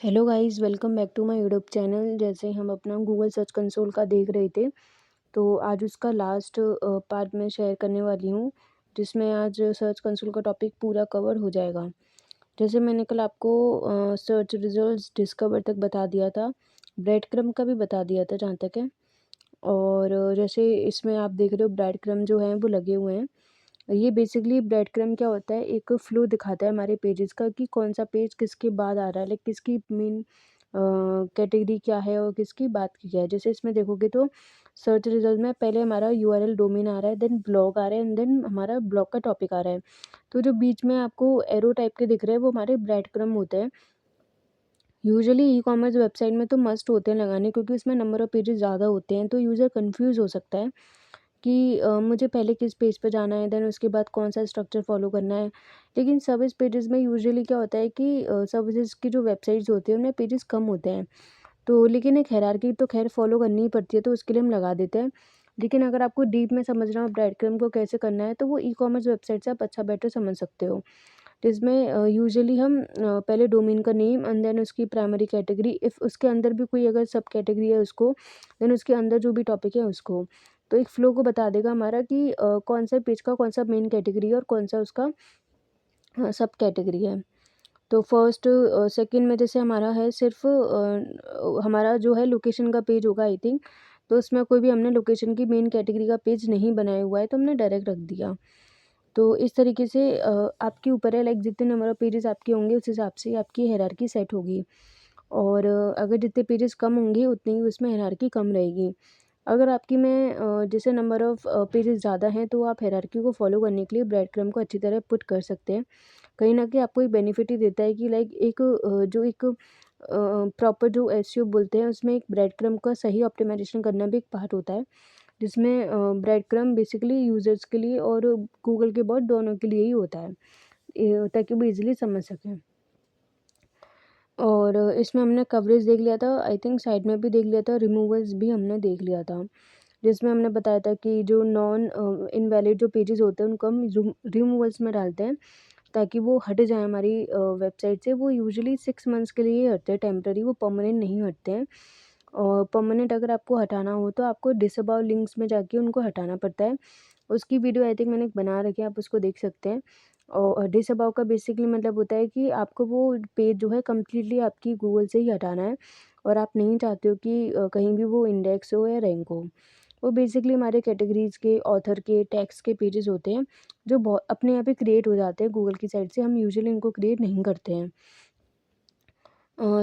Hello guys, welcome back to my YouTube channel. जैसे हम अपना गूगल सर्च कंसोल का देख रहे थे, तो आज उसका लास्ट पार्ट मैं शेयर करने वाली हूँ, जिसमें आज सर्च कंसोल का टॉपिक पूरा कवर हो जाएगा। जैसे मैंने कल आपको सर्च रिजल्ट्स डिस्कवर तक बता दिया था, ब्रेड क्रम्ब का भी बता दिया था जहाँ तक है। और जैसे इसमें आप देख रहे हो ब्रेड क्रम्ब जो हैं वो लगे हुए हैं। ये बेसिकली ब्रेड क्रम्ब क्या होता है, एक फ्लो दिखाता है हमारे पेजेस का कि कौन सा पेज किसके बाद आ रहा है, लाइक किसकी मेन कैटेगरी क्या है और किसकी बात की क्या है। जैसे इसमें देखोगे तो सर्च रिजल्ट में पहले हमारा यूआरएल डोमेन आ रहा है, देन ब्लॉग आ रहा है एंड देन हमारा ब्लॉग का टॉपिक आ रहा है। तो जो बीच में आपको एरो टाइप के दिख रहे हैं वो हमारे ब्रेड क्रम्ब होते हैं। यूजुअली ई कॉमर्स वेबसाइट में तो मस्ट होते हैं लगाने, क्योंकि उसमें नंबर ऑफ़ पेजेस ज़्यादा होते हैं, तो यूज़र कंफ्यूज हो सकता है कि मुझे पहले किस पेज पे जाना है, देन उसके बाद कौन सा स्ट्रक्चर फॉलो करना है। लेकिन सर्विस पेजेस में यूजुअली क्या होता है कि सर्विसेज की जो वेबसाइट्स होती हैं उनमें पेजेस कम होते हैं, तो लेकिन एक हायरार्की तो खैर फॉलो करनी ही पड़ती है, तो उसके लिए हम लगा देते हैं। लेकिन अगर आपको डीप में समझना हो ब्रेड क्रम्ब को कैसे करना है, तो वो ई कॉमर्स वेबसाइट से आप अच्छा बेटर समझ सकते हो। जिसमें यूजुअली हम पहले डोमेन का नेम एंड देन उसकी प्राइमरी कैटेगरी, इफ़ उसके अंदर भी कोई अगर सब कैटेगरी है उसको, देन उसके अंदर जो भी टॉपिक है उसको। तो एक फ्लो को बता देगा हमारा कि कौन सा पेज का कौन सा मेन कैटेगरी है और कौन सा उसका सब कैटेगरी है। तो फर्स्ट सेकंड में जैसे हमारा है सिर्फ हमारा जो है लोकेशन का पेज होगा आई थिंक, तो उसमें कोई भी हमने लोकेशन की मेन कैटेगरी का पेज नहीं बनाया हुआ है, तो हमने डायरेक्ट रख दिया। तो इस तरीके से आपके ऊपर है, लाइक जितने नंबर ऑफ़ पेजेस आपके होंगे उस हिसाब से आपकी हायरार्की सेट होगी। और अगर जितने पेजेस कम होंगे उतनी ही उसमें हायरार्की कम रहेगी। अगर आपकी में जैसे नंबर ऑफ़ पेजेस ज़्यादा हैं, तो आप हायरार्की को फॉलो करने के लिए ब्रेड क्रम्ब को अच्छी तरह पुट कर सकते हैं। कहीं न कहीं आपको एक बेनिफिट ही देता है कि लाइक एक जो एक प्रॉपर जो एसईओ बोलते हैं उसमें एक ब्रेड क्रम्ब का सही ऑप्टिमाइज़ेशन करना भी एक पार्ट होता है। जिसमें ब्रेड क्रम्ब बेसिकली यूज़र्स के लिए और गूगल के बॉट दोनों के लिए ही होता है, ताकि वो ईज़िली समझ सकें। और इसमें हमने कवरेज देख लिया था, आई थिंक साइड में भी देख लिया था, रिमूवल्स भी हमने देख लिया था। जिसमें हमने बताया था कि जो नॉन इनवैलिड जो पेजेस होते हैं उनको हम रिमूवल्स में डालते हैं, ताकि वो हट जाए हमारी वेबसाइट से। वो यूजुअली 6 मंथ्स के लिए ही हटते हैं टेम्पररी, वो परमानेंट नहीं हटते हैं। और परमानेंट अगर आपको हटाना हो तो आपको डिसअबाउ लिंक्स में जाके उनको हटाना पड़ता है। उसकी वीडियो आई थिंक मैंने एक बना रखी है, आप उसको देख सकते हैं। और डिसअबाउ का बेसिकली मतलब होता है कि आपको वो पेज जो है कम्प्लीटली आपकी गूगल से ही हटाना है, और आप नहीं चाहते हो कि कहीं भी वो इंडेक्स हो या रैंक हो। वो बेसिकली हमारे कैटेगरीज़ के, ऑथर के, टैग्स के पेजेस होते हैं, जो बहुत अपने आप ही क्रिएट हो जाते हैं गूगल की साइड से, हम यूजुअली इनको क्रिएट नहीं करते हैं।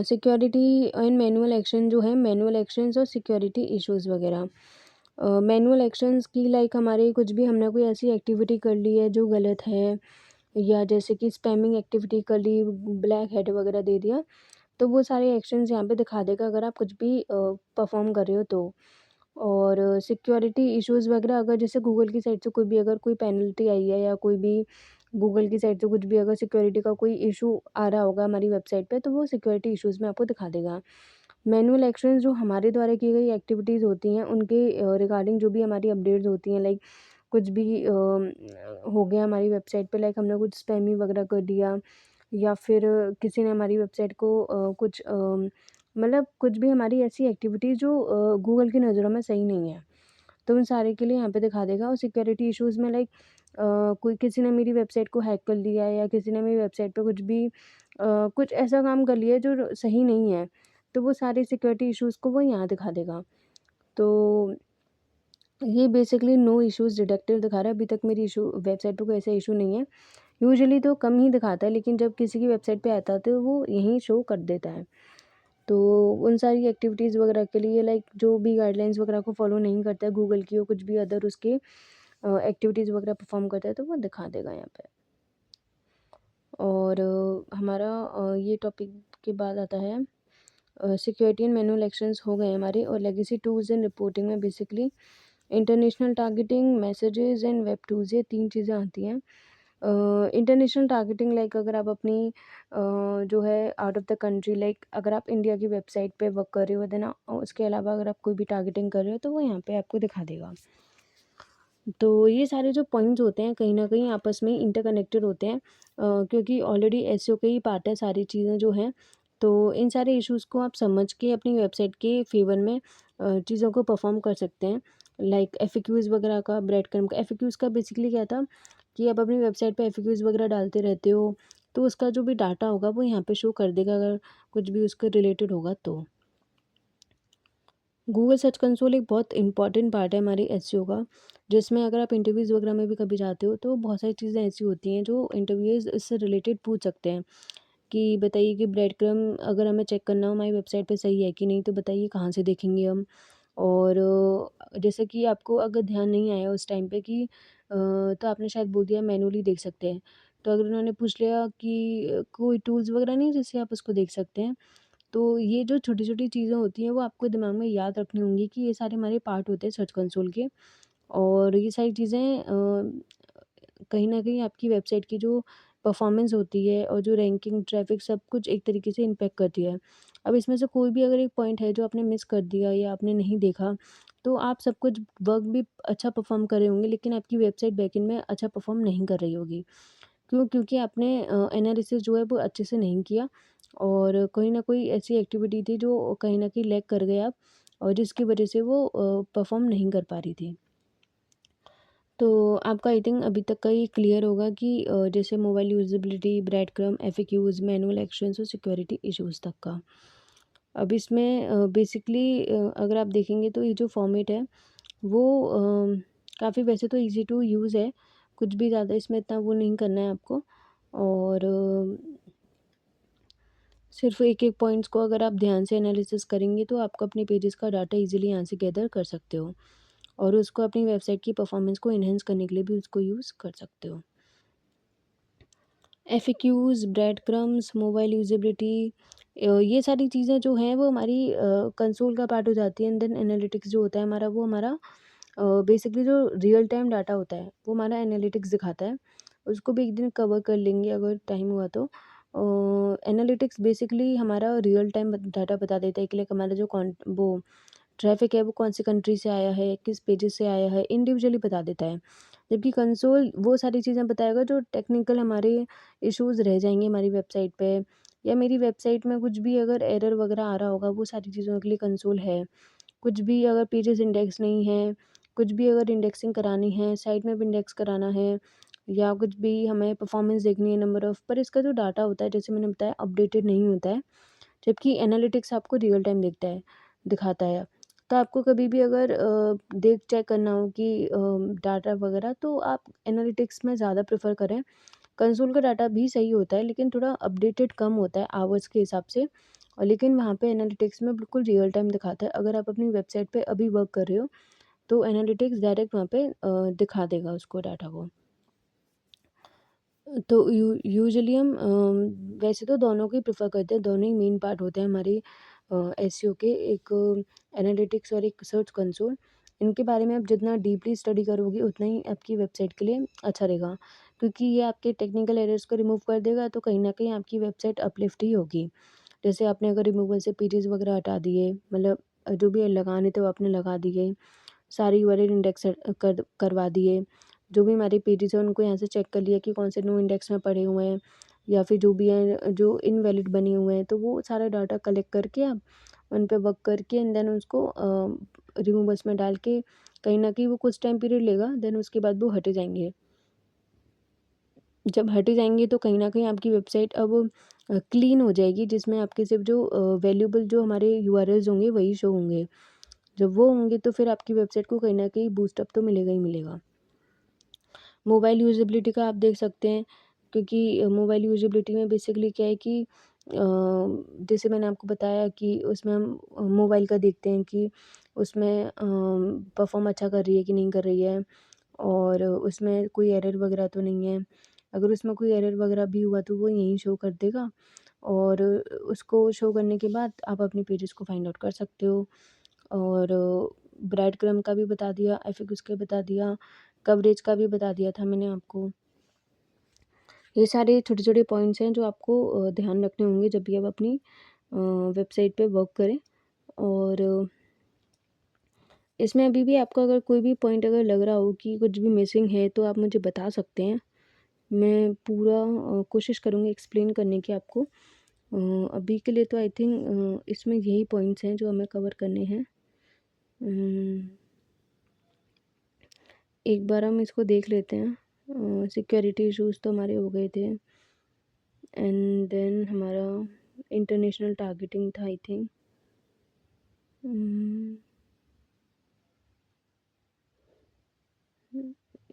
सिक्योरिटी एंड मैनुअल एक्शन जो है, मैनुअल एक्शंस और सिक्योरिटी इश्यूज़ वगैरह। मैनुअल एक्शंस की लाइक हमारे कुछ भी हमने कोई ऐसी एक्टिविटी कर ली है जो गलत है, या जैसे कि स्पैमिंग एक्टिविटी कर ली, ब्लैक हेड वगैरह दे दिया, तो वो सारे एक्शंस यहाँ पे दिखा देगा अगर आप कुछ भी परफॉर्म कर रहे हो तो। और सिक्योरिटी इश्यूज़ वगैरह, अगर जैसे गूगल की साइड से कोई भी अगर कोई पेनल्टी आई है, या कोई भी गूगल की साइड से कुछ भी अगर सिक्योरिटी का कोई इशू आ रहा होगा हमारी वेबसाइट पे, तो वो सिक्योरिटी इश्यूज़ में आपको दिखा देगा। मैनुअल एक्शंस जो हमारे द्वारा की गई एक्टिविटीज़ होती हैं उनके रिगार्डिंग जो भी हमारी अपडेट्स होती हैं, लाइक कुछ भी हो गया हमारी वेबसाइट पे, लाइक हमने कुछ स्पैमी वगैरह कर दिया, या फिर किसी ने हमारी वेबसाइट को कुछ मतलब कुछ भी हमारी ऐसी एक्टिविटीज़ जो गूगल की नज़रों में सही नहीं है, तो उन सारे के लिए यहाँ पे दिखा देगा। और सिक्योरिटी इश्यूज़ में लाइक कोई किसी ने मेरी वेबसाइट को हैक कर लिया है, या किसी ने मेरी वेबसाइट पे कुछ भी कुछ ऐसा काम कर लिया है जो सही नहीं है, तो वो सारे सिक्योरिटी इश्यूज़ को वो यहाँ दिखा देगा। तो ये बेसिकली नो इश्यूज़ डिटेक्टेड दिखा रहा है। अभी तक मेरी इशू वेबसाइट पे कोई ऐसा इशू नहीं है। यूजुअली तो कम ही दिखाता है, लेकिन जब किसी की वेबसाइट पे आता है तो वो यहीं शो कर देता है। तो उन सारी एक्टिविटीज़ वगैरह के लिए लाइक जो भी गाइडलाइंस वगैरह को फॉलो नहीं करता है गूगल की, और कुछ भी अदर उसके एक्टिविटीज़ वगैरह परफॉर्म करता है, तो वो दिखा देगा यहाँ पे। और हमारा ये टॉपिक के बाद आता है सिक्योरिटी एंड मैनुअल एक्शंस हो गए हमारे, और लेगेसी टूल्स एंड रिपोर्टिंग में basically international targeting, messages and web tools, ये 3 चीज़ें आती हैं। इंटरनेशनल टारगेटिंग लाइक अगर आप अपनी जो है out of the country, like अगर आप इंडिया की वेबसाइट पे वर्क कर रहे हो, देन उसके अलावा अगर आप कोई भी टारगेटिंग कर रहे हो, तो वो यहाँ पे आपको दिखा देगा। तो ये सारे जो पॉइंट्स होते हैं कहीं न कहीं आपस में इंटरकनेक्टेड होते हैं, क्योंकि ऑलरेडी एसईओ का ही पार्ट है सारी चीज़ें जो हैं। तो इन सारे इश्यूज़ को आप समझ के अपनी वेबसाइट के फ़ेवर में चीज़ों को परफ़ॉर्म कर सकते हैं। लाइक एफएक्यूज़ वगैरह का, ब्रेडक्रम्ब का। एफएक्यूज़ का बेसिकली क्या था कि आप अपनी वेबसाइट पे एफएक्यूज़ वगैरह डालते रहते हो, तो उसका जो भी डाटा होगा वो यहाँ पे शो कर देगा अगर कुछ भी उसके रिलेटेड होगा तो। गूगल सर्च कंसोल एक बहुत इंपॉर्टेंट पार्ट है हमारे एसईओ का, जिसमें अगर आप इंटरव्यूज़ वगैरह में भी कभी जाते हो तो बहुत सारी चीज़ें ऐसी होती हैं जो इंटरव्यूअर्स इससे रिलेटेड पूछ सकते हैं कि बताइए कि ब्रेडक्रम्ब अगर हमें चेक करना हो हमारी वेबसाइट पे सही है कि नहीं, तो बताइए कहाँ से देखेंगे हम। और जैसे कि आपको अगर ध्यान नहीं आया उस टाइम पे कि तो आपने शायद बोल दिया मैनुअली देख सकते हैं। तो अगर उन्होंने पूछ लिया कि कोई टूल्स वगैरह नहीं जिससे आप उसको देख सकते हैं, तो ये जो छोटी-छोटी चीज़ें होती हैं वो आपको दिमाग में याद रखनी होंगी कि ये सारे हमारे पार्ट होते हैं सर्च कंसोल के। और ये सारी चीज़ें कहीं न कहीं आपकी वेबसाइट की जो परफ़ॉर्मेंस होती है और जो रैंकिंग, ट्रैफ़िक सब कुछ एक तरीके से इम्पैक्ट करती है। अब इसमें से कोई भी अगर एक पॉइंट है जो आपने मिस कर दिया या आपने नहीं देखा, तो आप सब कुछ वर्क भी अच्छा परफ़ॉर्म कर रहे होंगे लेकिन आपकी वेबसाइट बैकएंड में अच्छा परफ़ॉर्म नहीं कर रही होगी। क्यों? क्योंकि आपने एनालिसिस जो है वो अच्छे से नहीं किया और कोई न कोई ऐसी एक्टिविटी थी जो कहीं न कहीं लैग कर गए आप, और जिसकी वजह से वो परफ़ॉर्म नहीं कर पा रही थी। तो आपका आई थिंक अभी तक का ये क्लियर होगा कि जैसे mobile usability, breadcrumb, FAQs, manual actions और सिक्योरिटी इश्यूज़ तक का। अब इसमें बेसिकली अगर आप देखेंगे तो ये जो फॉर्मेट है वो काफ़ी वैसे तो ईज़ी टू यूज़ है, कुछ भी ज़्यादा इसमें इतना वो नहीं करना है आपको। और सिर्फ़ एक-एक पॉइंट्स को अगर आप ध्यान से एनालिसिस करेंगे तो आपको अपने पेजेस का डाटा ईज़िली यहाँ से गैदर कर सकते हो और उसको अपनी वेबसाइट की परफ़ॉर्मेंस को एनहांस करने के लिए भी उसको यूज़ कर सकते हो। एफएक्यूज़, ब्रेडक्रम्ब्स, मोबाइल यूज़ेबिलिटी, ये सारी चीज़ें जो हैं वो हमारी कंसोल का पार्ट हो जाती है। एंड देन एनालिटिक्स जो होता है हमारा वो हमारा बेसिकली जो रियल टाइम डाटा होता है वो हमारा एनालिटिक्स दिखाता है। उसको भी एक दिन कवर कर लेंगे अगर टाइम हुआ तो। एनालिटिक्स बेसिकली हमारा रियल टाइम डाटा बता देता है कि लाइक हमारा जो वो ट्रैफ़िक है वो कौन सी कंट्री से आया है, किस पेजेज़ से आया है, इंडिविजुअली बता देता है। जबकि कंसोल वो सारी चीज़ें बताएगा जो टेक्निकल हमारे इश्यूज़ रह जाएँगे हमारी वेबसाइट पे, या मेरी वेबसाइट में कुछ भी अगर एरर वगैरह आ रहा होगा वो सारी चीज़ों के लिए कंसोल है। कुछ भी अगर पेजेज़ इंडेक्स नहीं हैं, कुछ भी अगर इंडेक्सिंग करानी है, साइट में भी इंडेक्स कराना है, या कुछ भी हमें परफ़ॉर्मेंस देखनी है, नंबर ऑफ़, पर इसका जो डाटा होता है जैसे मैंने बताया अपडेटेड नहीं होता है। जबकि एनालिटिक्स आपको रियल टाइम दिखाता है। तो आपको कभी भी अगर देख चेक करना हो कि डाटा वगैरह, तो आप एनालिटिक्स में ज़्यादा प्रेफ़र करें। कंसोल का डाटा भी सही होता है लेकिन थोड़ा अपडेटेड कम होता है आवर्स के हिसाब से, और लेकिन वहाँ पे एनालिटिक्स में बिल्कुल रियल टाइम दिखाता है। अगर आप अपनी वेबसाइट पे अभी वर्क कर रहे हो तो एनालिटिक्स डायरेक्ट वहाँ पे दिखा देगा उसको, डाटा को। तो यूजुअली हम वैसे तो दोनों को ही प्रेफ़र करते हैं, दोनों ही मेन पार्ट होते हैं हमारे एसईओ के, एक एनालिटिक्स और एक सर्च कंसोल। इनके बारे में आप जितना डीपली स्टडी करोगे उतना ही आपकी वेबसाइट के लिए अच्छा रहेगा, क्योंकि ये आपके टेक्निकल एरर्स को रिमूव कर देगा तो कहीं न कहीं आपकी वेबसाइट अपलिफ्ट ही होगी। जैसे आपने अगर रिमूवल से पेजेज़ वगैरह हटा दिए, मतलब जो भी लगाने थे वो आपने लगा दिए, सारे यूआरएल इंडेक्स करवा दिए, जो भी हमारे पेजेज़ हैं उनको यहाँ से चेक कर लिया कि कौन से नो इंडेक्स में पड़े हुए हैं या फिर जो भी हैं जो इनवैलिड बने हुए हैं, तो वो सारा डाटा कलेक्ट करके आप उन पे वर्क करके एंड देन उसको रिमूवर्स में डाल के कहीं न कहीं वो कुछ टाइम पीरियड लेगा, देन उसके बाद वो हटे जाएँगे। जब हट जाएँगे तो कहीं न कहीं आपकी वेबसाइट अब क्लीन हो जाएगी, जिसमें आपके सिर्फ़ जो वैल्यूएबल जो हमारे यूआरएल्स होंगे वही शो होंगे। जब वो होंगे तो फिर आपकी वेबसाइट को कहीं न कहीं बूस्ट अप तो मिलेगा ही मिलेगा। मोबाइल यूज़ेबिलिटी का आप देख सकते हैं, क्योंकि मोबाइल यूज़ेबिलिटी में बेसिकली क्या है कि जैसे मैंने आपको बताया कि उसमें हम मोबाइल का देखते हैं कि उसमें परफ़ॉर्म अच्छा कर रही है कि नहीं कर रही है, और उसमें कोई एरर वगैरह तो नहीं है। अगर उसमें कोई एरर वगैरह भी हुआ तो वो यहीं शो कर देगा, और उसको शो करने के बाद आप अपने पेजेस को फाइंड आउट कर सकते हो। और ब्रेड क्रम्ब का भी बता दिया, एफएक्यूज़ का बता दिया, कवरेज का भी बता दिया था मैंने आपको। ये सारे छोटे-छोटे पॉइंट्स हैं जो आपको ध्यान रखने होंगे जब भी आप अपनी वेबसाइट पे वर्क करें। और इसमें अभी भी आपको अगर कोई भी पॉइंट अगर लग रहा हो कि कुछ भी मिसिंग है तो आप मुझे बता सकते हैं। मैं पूरा कोशिश करूँगी एक्सप्लेन करने की आपको। अभी के लिए तो आई थिंक इसमें यही पॉइंट्स हैं जो हमें कवर करने हैं। एक बार हम इसको देख लेते हैं। सिक्योरिटी इश्यूज़ तो हमारे हो गए थे, एंड देन हमारा इंटरनेशनल टारगेटिंग था I think.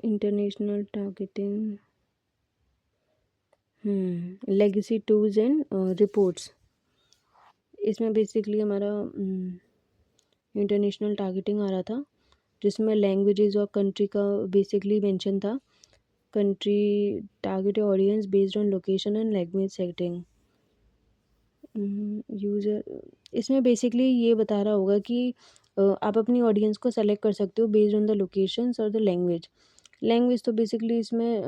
International targeting, legacy tools and reports, इसमें बेसिकली हमारा इंटरनेशनल टारगेटिंग आ रहा था, जिसमें लैंग्वेजेस और कंट्री का बेसिकली मेंशन था। Country target audience based on location and language setting. User, इसमें बेसिकली ये बता रहा होगा कि आप अपनी ऑडियंस को सेलेक्ट कर सकते हो बेस्ड ऑन द लोकेशंस और द लैंग्वेज। लैंग्वेज तो बेसिकली इसमें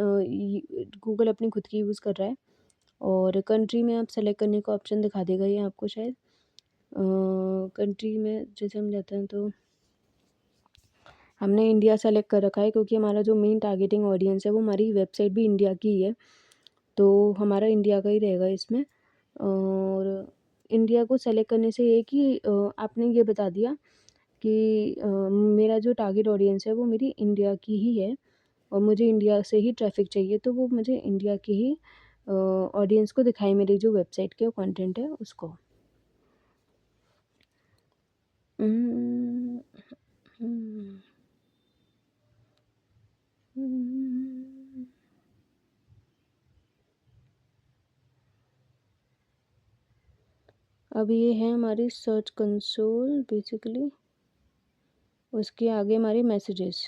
गूगल अपनी खुद की यूज़ कर रहा है, और कंट्री में आप सेलेक्ट करने का ऑप्शन दिखा देगा ये आपको शायद। कंट्री में जैसे हम जाते हैं तो हमने इंडिया सेलेक्ट कर रखा है, क्योंकि हमारा जो मेन टारगेटिंग ऑडियंस है वो हमारी वेबसाइट भी इंडिया की ही है, तो हमारा इंडिया का ही रहेगा इसमें। और इंडिया को सेलेक्ट करने से ये कि आपने ये बता दिया कि मेरा जो टारगेट ऑडियंस है वो मेरी इंडिया की ही है, और मुझे इंडिया से ही ट्रैफिक चाहिए, तो वो मुझे इंडिया की ही ऑडियंस को दिखाए, मेरी जो वेबसाइट के कंटेंट है उसको। हम्म, हम्म, हम्म। अब ये है हमारी सर्च कंसोल बेसिकली, उसके आगे हमारे messages.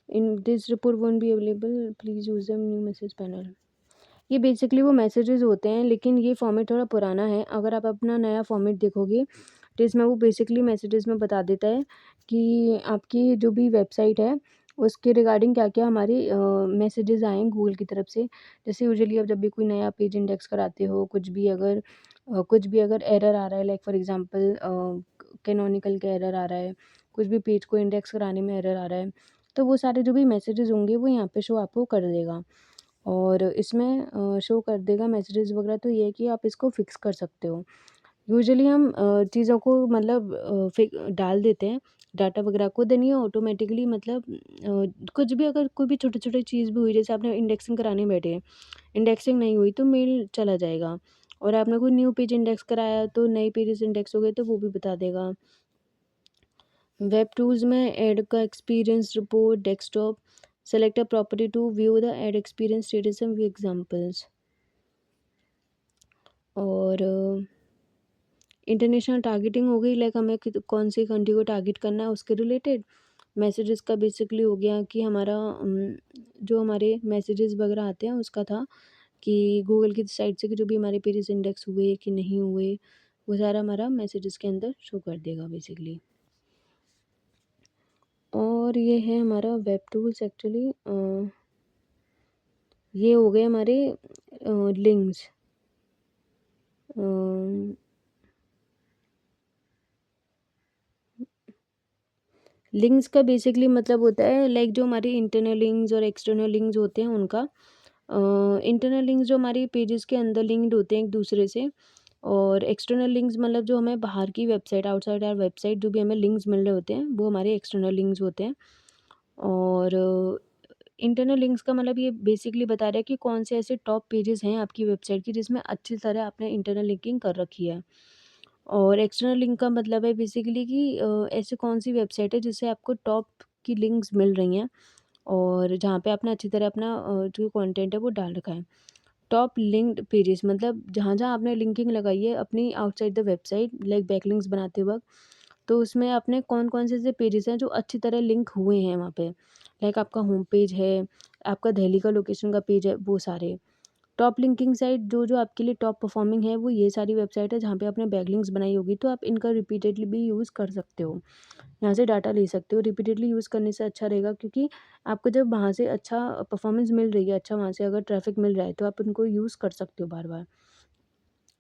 In this report won't be available, please use the new message panel. ये बेसिकली वो मैसेजेस होते हैं, लेकिन ये फॉर्मेट थोड़ा पुराना है। अगर आप अपना नया फॉर्मेट देखोगे तो इसमें वो बेसिकली मैसेजेस में बता देता है कि आपकी जो भी वेबसाइट है उसके रिगार्डिंग क्या क्या हमारे मैसेजेस आए हैं गूगल की तरफ से। जैसे यूजुअली आप जब भी कोई नया पेज इंडेक्स कराते हो, कुछ भी अगर एरर आ रहा है, लाइक फॉर एग्जांपल कैनोनिकल का एरर आ रहा है, कुछ भी पेज को इंडेक्स कराने में एरर आ रहा है, तो वो सारे जो भी मैसेजेस होंगे वो यहाँ पे शो आपको कर देगा, और इसमें शो कर देगा मैसेजेस वगैरह। तो ये है कि आप इसको फिक्स कर सकते हो। यूजुअली हम चीज़ों को मतलब डाल देते हैं डाटा वगैरह को, देन ये ऑटोमेटिकली मतलब कुछ भी अगर कोई भी छोटी छोटी चीज़ भी हुई, जैसे आपने इंडेक्सिंग कराने बैठे, इंडेक्सिंग नहीं हुई तो मेल चला जाएगा, और आपने कोई न्यू पेज इंडेक्स कराया तो नए पेजेस इंडेक्स हो गए तो वो भी बता देगा। वेब टूल्स में ऐड का experience report desktop, select a property to view the ad experience status and view examples. और इंटरनेशनल टारगेटिंग हो गई, लाइक हमें कौन सी कंट्री को टारगेट करना है उसके रिलेटेड। मैसेजेस का बेसिकली हो गया कि हमारा जो हमारे मैसेजेस वगैरह आते हैं उसका था कि गूगल की साइट से कि जो भी हमारे पेजेस इंडेक्स हुए कि नहीं हुए, वो सारा हमारा मैसेजेस के अंदर शो कर देगा बेसिकली। और ये है हमारा वेब टूल्स एक्चुअली। ये हो गए हमारे लिंक्स। लिंक्स का बेसिकली मतलब होता है लाइक जो हमारे इंटरनल लिंक्स और एक्सटर्नल लिंक्स होते हैं उनका। इंटरनल लिंक्स जो हमारी पेजेस के अंदर लिंक्ड होते हैं एक दूसरे से, और एक्सटर्नल लिंक्स मतलब जो हमें बाहर की वेबसाइट, आउटसाइड आवर वेबसाइट जो भी हमें लिंक्स मिल रहे होते हैं वो हमारे एक्सटर्नल लिंक्स होते हैं। और इंटरनल लिंक्स का मतलब ये बेसिकली बता रहा है कि कौन से ऐसे टॉप पेजेस हैं आपकी वेबसाइट की जिसमें अच्छी तरह आपने इंटरनल लिंकिंग कर रखी है। और एक्सटर्नल लिंक का मतलब है बेसिकली कि ऐसी कौन सी वेबसाइट है जिससे आपको टॉप की लिंक्स मिल रही हैं, और जहाँ पे आपने अच्छी तरह अपना जो कंटेंट है वो डाल रखा है। टॉप लिंक्ड पेजेस मतलब जहाँ जहाँ आपने लिंकिंग लगाई है अपनी outside the website, like backlinks बनाते वक्त, तो उसमें आपने कौन कौन से ऐसे पेजेस हैं जो अच्छी तरह लिंक हुए हैं वहाँ पे, लाइक आपका होम पेज है, आपका दिल्ली का लोकेशन का पेज है, वो सारे। टॉप लिंकिंग साइट जो जो आपके लिए टॉप परफॉर्मिंग है वो ये सारी वेबसाइट है जहाँ पे आपने बैकलिंक्स बनाई होगी, तो आप इनका रिपीटेडली भी यूज़ कर सकते हो, यहाँ से डाटा ले सकते हो। रिपीटेडली यूज़ करने से अच्छा रहेगा, क्योंकि आपको जब वहाँ से अच्छा परफॉर्मेंस मिल रही है, अच्छा वहाँ से अगर ट्रैफिक मिल रहा है तो आप उनको यूज़ कर सकते हो बार बार।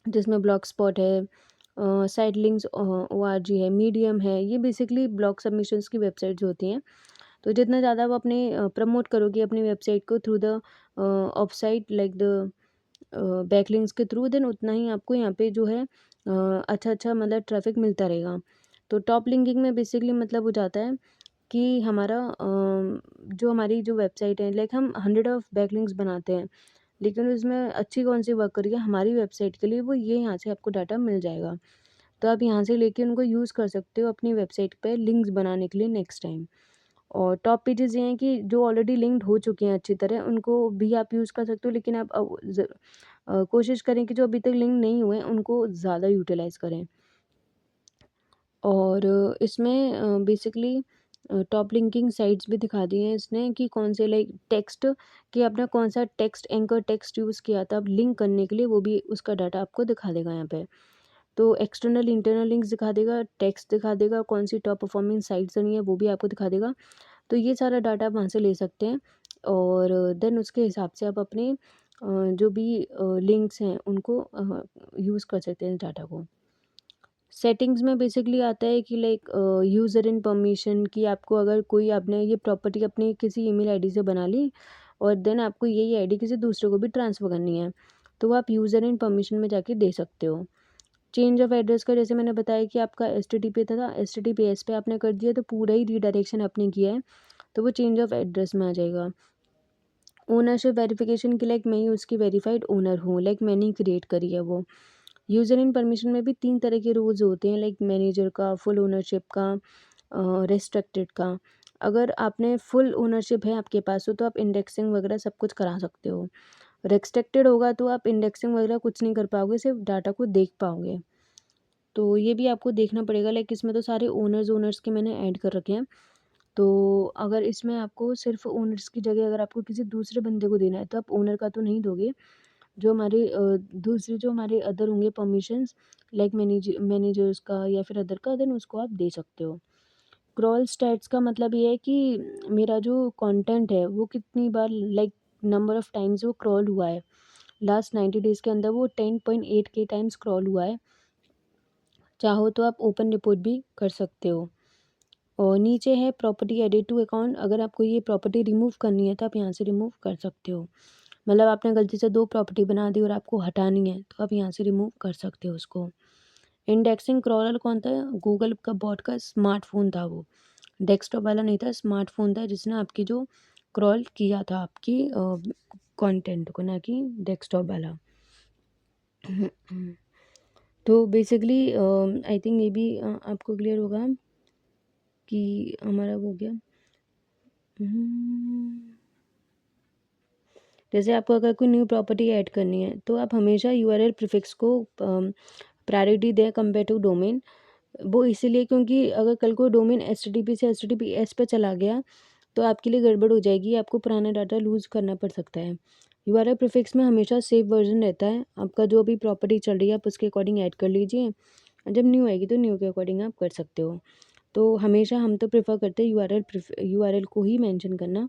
जिसमें ब्लॉग स्पॉट है, साइट लिंक्स ORG है, मीडियम है, ये बेसिकली ब्लॉग सबमिशंस की वेबसाइट्स होती हैं। तो जितना ज़्यादा वो अपने प्रमोट करोगे अपनी वेबसाइट को through the of site like the backlinks के थ्रू, देन उतना ही आपको यहाँ पे जो है अच्छा मतलब ट्रैफिक मिलता रहेगा। तो टॉप लिंकिंग में बेसिकली मतलब हो जाता है कि हमारा जो हमारी जो वेबसाइट है, लाइक हम 100 ऑफ बैकलिंक्स बनाते हैं, लेकिन उसमें अच्छी कौन सी वर्क कर रही है हमारी वेबसाइट के लिए, वो ये यहाँ से आपको डाटा मिल जाएगा। तो आप यहाँ से लेके उनको यूज़ कर सकते हो अपनी वेबसाइट पे लिंक्स बनाने के लिए नेक्स्ट टाइम। और टॉप पेजेस ये हैं कि जो ऑलरेडी लिंक्ड हो चुके हैं अच्छी तरह, उनको भी आप यूज़ कर सकते हो, लेकिन आप कोशिश करें कि जो अभी तक लिंक नहीं हुए हैं उनको ज़्यादा यूटिलाइज़ करें। और इसमें बेसिकली टॉप लिंकिंग साइट्स भी दिखा दी हैं इसने कि कौन से, लाइक टेक्स्ट, कि आपने कौन सा टेक्स्ट, एंकर टेक्स्ट यूज़ किया था लिंक करने के लिए, वो भी उसका डाटा आपको दिखा देगा यहाँ पे। तो एक्सटर्नल इंटरनल लिंक्स दिखा देगा, टेक्स्ट दिखा देगा, कौन सी टॉप परफॉर्मिंग साइट्स बनी है वो भी आपको दिखा देगा। तो ये सारा डाटा आप वहाँ से ले सकते हैं, और देन उसके हिसाब से आप अपने जो भी लिंक्स हैं उनको यूज़ कर सकते हैं इस डाटा को। सेटिंग्स में बेसिकली आता है कि लाइक यूज़र इन परमिशन, कि आपको अगर कोई, आपने ये प्रॉपर्टी अपनी किसी ईमेल आईडी से बना ली और देन आपको यही आईडी किसी दूसरे को भी ट्रांसफ़र करनी है, तो वो आप यूज़र इन परमिशन में जाके दे सकते हो। चेंज ऑफ एड्रेस का जैसे मैंने बताया कि आपका एचटीटीपी था, एचटीटीपीएस पे आपने कर दिया तो पूरा ही रीडायरेक्शन आपने किया है, तो वो चेंज ऑफ एड्रेस में आ जाएगा। ओनरशिप वेरिफिकेशन के लाइक मैं ही उसकी वेरीफाइड ओनर हूँ, लाइक मैंने ही क्रिएट करी है वो। यूज़र इन परमिशन में भी 3 तरह के रोल्स होते हैं, लाइक मैनेजर का, फुल ओनरशिप का, रिस्ट्रिक्टेड का। अगर आपने फुल ओनरशिप है आपके पास तो आप इंडेक्सिंग वगैरह सब कुछ करा सकते हो। रिस्ट्रिक्टेड होगा तो आप इंडेक्सिंग वगैरह कुछ नहीं कर पाओगे, सिर्फ डाटा को देख पाओगे। तो ये भी आपको देखना पड़ेगा, लाइक इसमें तो सारे ओनर्स के मैंने ऐड कर रखे हैं। तो अगर इसमें आपको सिर्फ ओनर्स की जगह अगर आपको किसी दूसरे बंदे को देना है तो आप ओनर का तो नहीं दोगे, जो हमारे दूसरे जो हमारे अदर होंगे परमिशंस, लाइक मैनेजर्स का या फिर अदर का, देन उसको आप दे सकते हो। क्रॉल स्टैट्स का मतलब ये है कि मेरा जो कंटेंट है वो कितनी बार, लाइक नंबर ऑफ टाइम्स वो क्रॉल हुआ है, लास्ट 90 डेज़ के अंदर वो 10.8 के टाइम्स क्रॉल हुआ है। चाहो तो आप ओपन रिपोर्ट भी कर सकते हो। और नीचे है प्रॉपर्टी एडिट टू अकाउंट, अगर आपको ये प्रॉपर्टी रिमूव करनी है तो आप यहाँ से रिमूव कर सकते हो। मतलब आपने गलती से 2 प्रॉपर्टी बना दी और आपको हटानी है तो आप यहाँ से रिमूव कर सकते हो उसको। इंडेक्सिंग क्रॉलर कौन था? गूगल का बॉट का स्मार्टफ़ोन था वो, डेस्कटॉप वाला नहीं था, स्मार्टफ़ोन था जिसने आपकी जो क्रॉल किया था आपकी कंटेंट को, ना कि डेस्कटॉप वाला। तो बेसिकली आई थिंक ये भी आपको क्लियर होगा कि हमारा वो हो गया। जैसे आपको अगर कोई न्यू प्रॉपर्टी ऐड करनी है तो आप हमेशा यूआरएल प्रीफिक्स को प्रायोरिटी दें कंपेयर टू डोमेन। वो इसीलिए क्योंकि अगर कल को डोमेन एचटीटीपी से एचटीटीपीएस पे चला गया तो आपके लिए गड़बड़ हो जाएगी, आपको पुराना डाटा लूज़ करना पड़ सकता है। यूआरएल प्रीफिक्स में हमेशा सेव वर्जन रहता है, आपका जो भी प्रॉपर्टी चल रही है आप उसके अकॉर्डिंग ऐड कर लीजिए, जब न्यू आएगी तो न्यू के अकॉर्डिंग आप कर सकते हो। तो हमेशा हम तो प्रेफर करते हैं यूआरएल को ही मेंशन करना,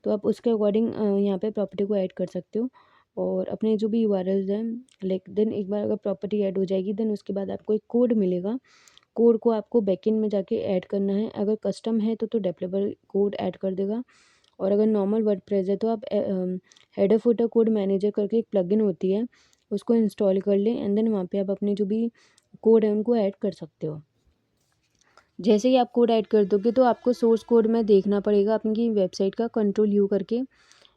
तो आप उसके अकॉर्डिंग यहाँ पे प्रॉपर्टी को ऐड कर सकते हो। और अपने जो भी यूआरएल्स हैं, लाइक देन एक बार अगर प्रॉपर्टी ऐड हो जाएगी देन उसके बाद आपको एक कोड मिलेगा, कोड को आपको बैकएंड में जाके ऐड करना है। अगर कस्टम है तो डेवलपर कोड ऐड कर देगा, और अगर नॉर्मल वर्डप्रेस है तो आप हेडर फुटर कोड मैनेजर करके एक प्लगइन होती है, उसको इंस्टॉल कर लें एंड देन वहाँ पे आप अपने जो भी कोड है उनको ऐड कर सकते हो। जैसे ही आप कोड ऐड कर दोगे तो आपको सोर्स कोड में देखना पड़ेगा अपनी वेबसाइट का कंट्रोल यू करके,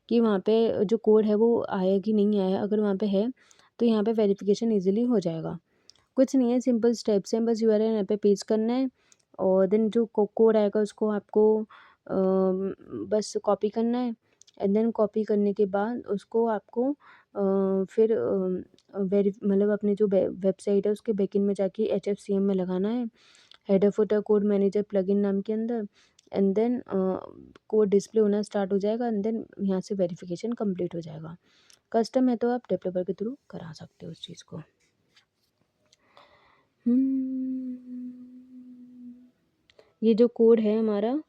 कि वहाँ पे जो कोड है वो आया कि नहीं आया। अगर वहाँ पे है तो यहाँ पे वेरिफिकेशन इजीली हो जाएगा। कुछ नहीं है, सिंपल स्टेप्स हैं, बस यूआरएल यहाँ पे पेस्ट करना है और देन जो कोड आएगा उसको आपको बस कॉपी करना है एंड देन कॉपी करने के बाद उसको आपको फिर मतलब अपने जो वेबसाइट है उसके बैकएंड में जाके HFCM में लगाना है, header footer code manager plugin नाम के अंदर, एंड देन कोड डिस्प्ले होना स्टार्ट हो जाएगा एंड देन यहाँ से वेरिफिकेशन कंप्लीट हो जाएगा। कस्टम है तो आप डेवलपर के थ्रू करा सकते हो उस चीज़ को। ये जो कोड है हमारा,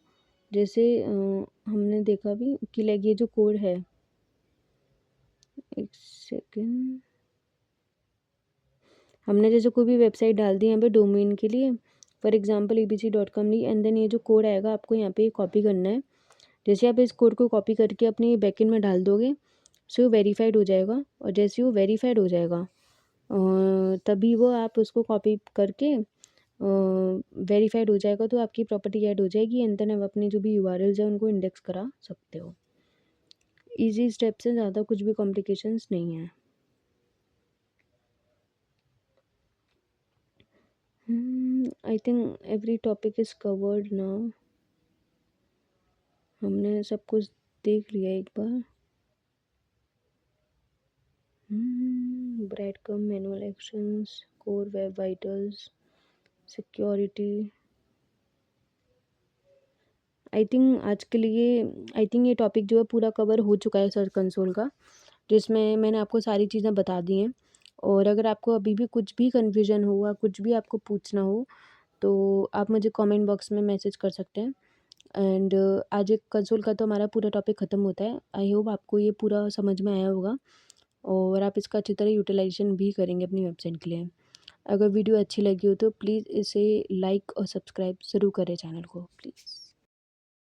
जैसे हमने देखा भी कि लाइक ये जो कोड है, एक सेकेंड, हमने जैसे कोई भी वेबसाइट डाल दी यहाँ पे डोमेन के लिए, फॉर एग्जांपल abc.com ली, एंड देन ये जो कोड आएगा आपको यहाँ पे कॉपी करना है। जैसे आप इस कोड को कॉपी करके अपनी बैकएंड में डाल दोगे, से वो वेरीफाइड हो जाएगा, और जैसे ही वो वेरीफाइड हो जाएगा तभी वो आप उसको कॉपी करके वेरीफाइड हो जाएगा तो आपकी प्रॉपर्टी ऐड हो जाएगी, एंड देन आप अपने जो भी यूआरएल्स हैं उनको इंडेक्स करा सकते हो। ईजी स्टेप्स हैं, ज़्यादा कुछ भी कॉम्प्लिकेशंस नहीं है। I think every topic is covered now. हमने सब कुछ देख लिया एक बार। Breadcrumb, manual actions, core web vitals, security. I think आज के लिए आई थिंक ये टॉपिक जो है पूरा कवर हो चुका है सर्च कंसोल का, जिसमें मैंने आपको सारी चीज़ें बता दी हैं। और अगर आपको अभी भी कुछ भी कन्फ्यूजन हुआ, कुछ भी आपको पूछना हो, तो आप मुझे कमेंट बॉक्स में मैसेज कर सकते हैं। एंड आज एक कंसोल का तो हमारा पूरा टॉपिक ख़त्म होता है। आई होप आपको ये पूरा समझ में आया होगा और आप इसका अच्छी तरह यूटिलाइजेशन भी करेंगे अपनी वेबसाइट के लिए। अगर वीडियो अच्छी लगी हो तो प्लीज़ इसे लाइक और सब्सक्राइब ज़रूर करें चैनल को, प्लीज़।